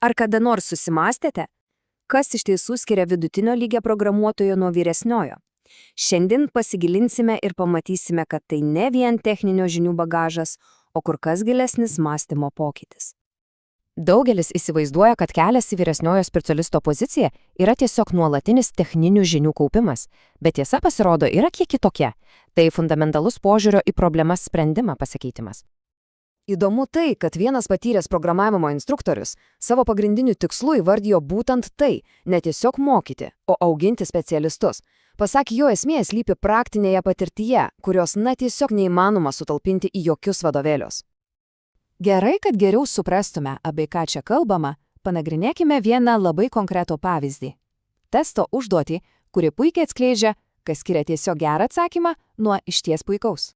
Ar kada nors susimastėte, kas iš tiesų skiria vidutinio lygio programuotojo nuo vyresniojo? Šiandien pasigilinsime ir pamatysime, kad tai ne vien techninio žinių bagažas, o kur kas gilesnis mąstymo pokytis. Daugelis įsivaizduoja, kad kelias į vyresniojo specialisto poziciją yra tiesiog nuolatinis techninių žinių kaupimas, bet tiesa pasirodo yra kiek kitokia. Tai fundamentalus požiūrio į problemas sprendimą pasikeitimas. Įdomu tai, kad vienas patyręs programavimo instruktorius savo pagrindiniu tikslu įvardijo būtent tai, ne tiesiog mokyti, o auginti specialistus. Pasak jo, esmė slypi praktinėje patirtyje, kurios tiesiog neįmanoma sutalpinti į jokius vadovėlius. Gerai, kad geriau suprastume, apie ką čia kalbama, panagrinėkime vieną labai konkretų pavyzdį. Testo užduotį, kuri puikiai atskleidžia, kas skiria tiesiog gerą atsakymą nuo išties puikaus.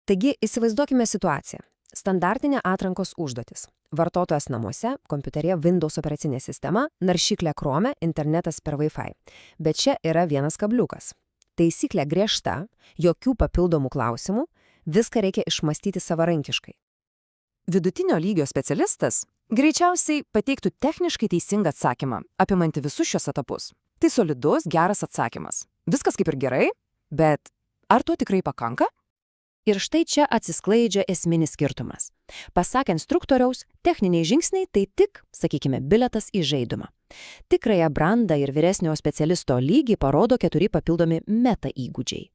Taigi, įsivaizduokime situaciją. Standartinė atrankos užduotis. Vartotojas namuose, kompiuteryje Windows operacinė sistema, naršyklė Chrome, internetas per Wi-Fi. Bet čia yra vienas kabliukas. Taisyklė griežta, jokių papildomų klausimų, viską reikia išmastyti savarankiškai. Vidutinio lygio specialistas greičiausiai pateiktų techniškai teisingą atsakymą, apimantį visus šios etapus. Tai solidus, geras atsakymas. Viskas kaip ir gerai, bet ar to tikrai pakanka? Ir štai čia atsiskleidžia esminis skirtumas. Pasak instruktoriaus, techniniai žingsniai tai tik, sakykime, biletas į žaidimą. Tikrąją brandą ir vyresnio specialisto lygį parodo 4 papildomi meta įgūdžiai.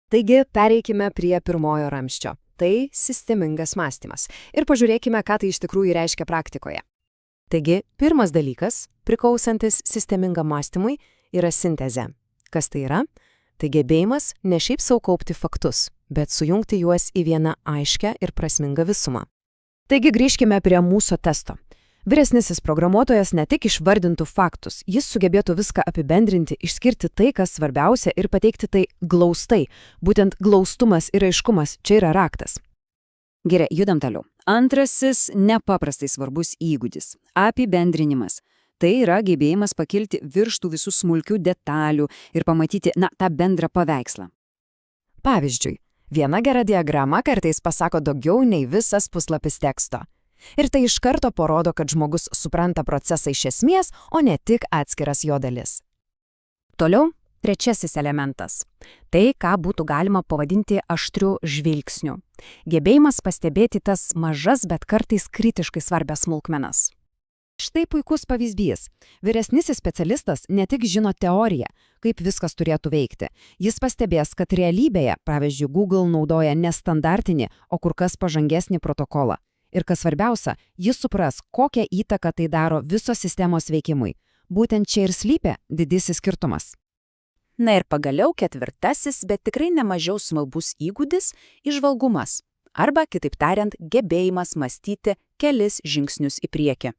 Taigi, pereikime prie pirmojo ramsčio. Tai sistemingas mąstymas. Ir pažiūrėkime, ką tai iš tikrųjų reiškia praktikoje. Taigi, pirmas dalykas, priklausantis sistemingam mąstymui, yra sintezė. Kas tai yra? Tai gebėjimas ne šiaip sau kaupti faktus, bet sujungti juos į vieną aiškę ir prasmingą visumą. Taigi grįžkime prie mūsų testo. Vyresnysis programuotojas ne tik išvardintų faktus, jis sugebėtų viską apibendrinti, išskirti tai, kas svarbiausia ir pateikti tai glaustai. Būtent glaustumas ir aiškumas čia yra raktas. Gerai, judam toliau. Antrasis nepaprastai svarbus įgūdis – apibendrinimas. Tai yra gebėjimas pakilti virš tų visų smulkių detalių ir pamatyti, tą bendrą paveikslą. Pavyzdžiui, viena gera diagrama kartais pasako daugiau nei visas puslapis teksto. Ir tai iš karto parodo, kad žmogus supranta procesą iš esmės, o ne tik atskiras jo dalis. Toliau, trečiasis elementas. Tai, ką būtų galima pavadinti aštriu žvilgsniu. Gebėjimas pastebėti tas mažas, bet kartais kritiškai svarbias smulkmenas. Štai puikus pavyzdys. Vyresnysis specialistas ne tik žino teoriją, kaip viskas turėtų veikti. Jis pastebės, kad realybėje, pavyzdžiui, Google naudoja nestandartinį, o kur kas pažangesnį protokolą. Ir kas svarbiausia, jis supras, kokią įtaką tai daro visos sistemos veikimui. Būtent čia ir slypi didysis skirtumas. Na ir pagaliau ketvirtasis, bet tikrai nemažiau svarbus įgūdis – įžvalgumas. Arba, kitaip tariant, gebėjimas mąstyti kelis žingsnius į priekį.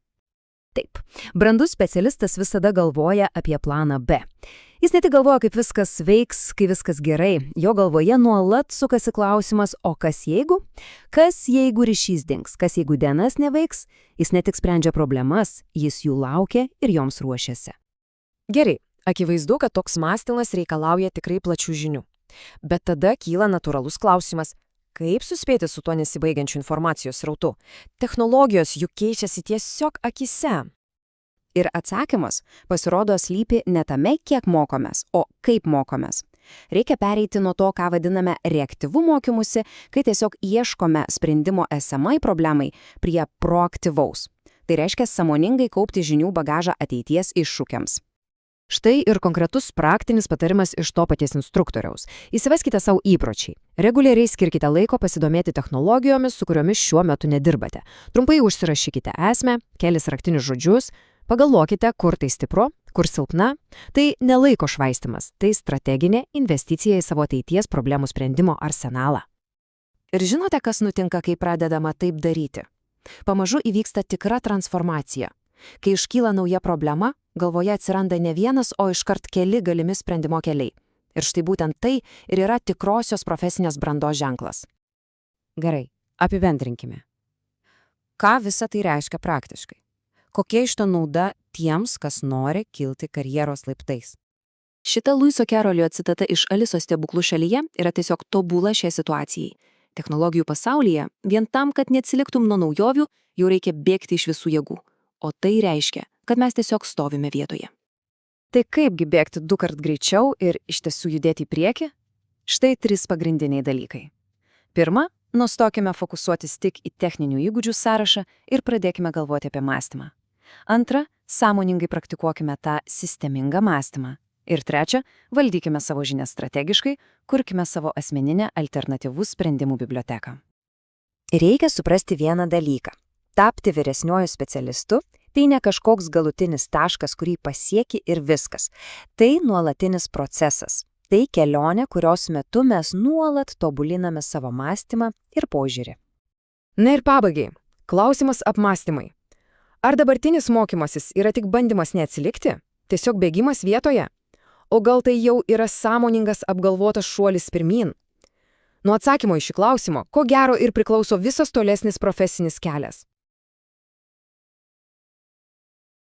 Taip, brandus specialistas visada galvoja apie planą B. Jis ne tik galvoja, kaip viskas veiks, kai viskas gerai, jo galvoje nuolat sukasi klausimas, o kas jeigu? Kas jeigu ryšys dings, kas jeigu DNS neveiks? Jis ne tik sprendžia problemas, jis jų laukia ir joms ruošiasi. Gerai, akivaizdu, kad toks mąstymas reikalauja tikrai plačių žinių. Bet tada kyla natūralus klausimas, kaip suspėti su tuo nesibaigiančiu informacijos srautu? Technologijos juk keičiasi tiesiog akise. Ir atsakymas pasirodo slypi ne tame, kiek mokomės, o kaip mokomės. Reikia pereiti nuo to, ką vadiname reaktyvų mokymusi, kai tiesiog ieškome sprendimo esamai problemai, prie proaktyvaus. Tai reiškia sąmoningai kaupti žinių bagažą ateities iššūkiams. Štai ir konkretus praktinis patarimas iš to paties instruktoriaus. Įsiveskite savo įpročiai. Reguliariai skirkite laiko pasidomėti technologijomis, su kuriomis šiuo metu nedirbate. Trumpai užsirašykite esmę, kelis raktinius žodžius, pagalvokite, kur tai stipru, kur silpna. Tai ne laiko švaistymas, tai strateginė investicija į savo ateities problemų sprendimo arsenalą. Ir žinote, kas nutinka, kai pradedama taip daryti? Pamažu įvyksta tikra transformacija. Kai iškyla nauja problema, galvoje atsiranda ne vienas, o iškart keli galimi sprendimo keliai. Ir štai būtent tai ir yra tikrosios profesinės brandos ženklas. Gerai, apibendrinkime. Ką visa tai reiškia praktiškai? Kokia iš to nauda tiems, kas nori kilti karjeros laiptais? Šita Luiso Kerolio citata iš Alisos stebuklų šalyje yra tiesiog tobula šiai situacijai. Technologijų pasaulyje vien tam, kad neatsiliktum nuo naujovių, jau reikia bėgti iš visų jėgų. o tai reiškia, kad mes tiesiog stovime vietoje. Tai kaipgi bėgti 2 kart greičiau ir iš tiesų judėti į priekį? Štai 3 pagrindiniai dalykai. Pirma, nustokime fokusuotis tik į techninių įgūdžių sąrašą ir pradėkime galvoti apie mąstymą. Antra, sąmoningai praktikuokime tą sistemingą mąstymą. Ir trečia, valdykime savo žinias strategiškai, kurkime savo asmeninę alternatyvų sprendimų biblioteką. Reikia suprasti vieną dalyką. Tapti vyresniuoju specialistu – tai ne kažkoks galutinis taškas, kurį pasieki ir viskas. Tai nuolatinis procesas. Tai kelionė, kurios metu mes nuolat tobuliname savo mąstymą ir požiūrį. Na ir pabaigai. Klausimas apmąstymai. Ar dabartinis mokymasis yra tik bandymas neatsilikti? Tiesiog bėgimas vietoje? O gal tai jau yra sąmoningas apgalvotas šuolis pirmyn? Nuo atsakymo į šį klausimą, ko gero ir priklauso visas tolesnis profesinis kelias.